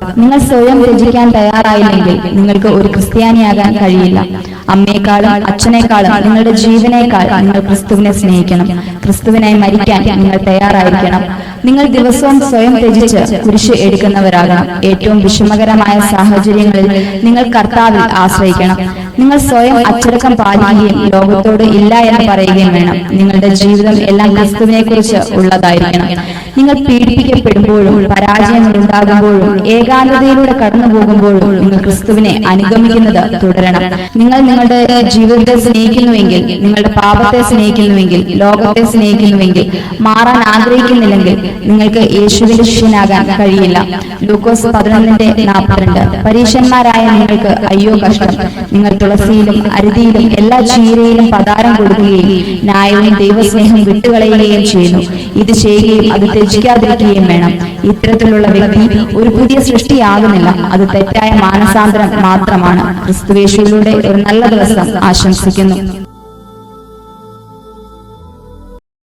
നിങ്ങൾ സ്വയം ത്യജിക്കാൻ തയ്യാറായില്ലെങ്കിൽ നിങ്ങൾക്ക് ഒരു ക്രിസ്ത്യാനിയാകാൻ കഴിയില്ല. അമ്മയെക്കാളും അച്ഛനേക്കാളും നിങ്ങളുടെ ജീവനേക്കാൾ നിങ്ങൾ ക്രിസ്തുവിനെ സ്നേഹിക്കണം. ക്രിസ്തുവിനായി മരിക്കാൻ നിങ്ങൾ തയ്യാറായിരിക്കണം. നിങ്ങൾ ദിവസവും സ്വയം ത്യജിച്ച് കുരിശ് എടുക്കുന്നവരാകണം. ഏറ്റവും വിഷമകരമായ സാഹചര്യങ്ങളിൽ നിങ്ങൾ കർത്താവിൽ ആശ്രയിക്കണം. നിങ്ങൾ സ്വയം അച്ചടക്കം പാലിക്കുകയും ലോകത്തോട് ഇല്ല എന്ന് പറയുകയും വേണം. നിങ്ങളുടെ ജീവിതം എല്ലാം ക്രിസ്തുവിനെ കുറിച്ച് ഉള്ളതായിരിക്കണം. നിങ്ങൾ പീഡിപ്പിക്കപ്പെടുമ്പോഴും പരാജയങ്ങൾ ഉണ്ടാകുമ്പോഴും ഏകാന്തതയിലൂടെ കടന്നു പോകുമ്പോഴും നിങ്ങൾ ക്രിസ്തുവിനെ അനുഗമിക്കുന്നത് തുടരണം. നിങ്ങൾ നിങ്ങളുടെ ജീവിതത്തെ സ്നേഹിക്കുന്നുവെങ്കിൽ, നിങ്ങളുടെ പാപത്തെ സ്നേഹിക്കുന്നുവെങ്കിൽ, ലോകത്തെ സ്നേഹിക്കുന്നുവെങ്കിൽ, മാറാൻ ആഗ്രഹിക്കുന്നില്ലെങ്കിൽ നിങ്ങൾക്ക് യേശുവിന്റെ ശിഷ്യനാകാൻ കഴിയില്ല. ലൂക്കോസ് 11:42. പരീശന്മാരായ നിങ്ങൾക്ക് അയ്യോ കഷ്ടം! നിങ്ങൾ തുളസിയിലും അരുതിയിലും എല്ലാ ചീരയിലും പതാരം കൊടുക്കുകയും ന്യായവും ദൈവസ്നേഹം വിട്ടുകളയുകയും ചെയ്യുന്നു. ഇത് ചെയ്യുകയും അത് ത്യജിക്കാതിരിക്കുകയും വേണം. ഇത്തരത്തിലുള്ള വ്യക്തി ഒരു പുതിയ സൃഷ്ടിയാകുന്നില്ല. അത് തെറ്റായ മാനസാന്തരം മാത്രമാണ്. ക്രിസ്തുയേശുവിലൂടെ ഒരു നല്ല ദിവസം ആശംസിക്കുന്നു.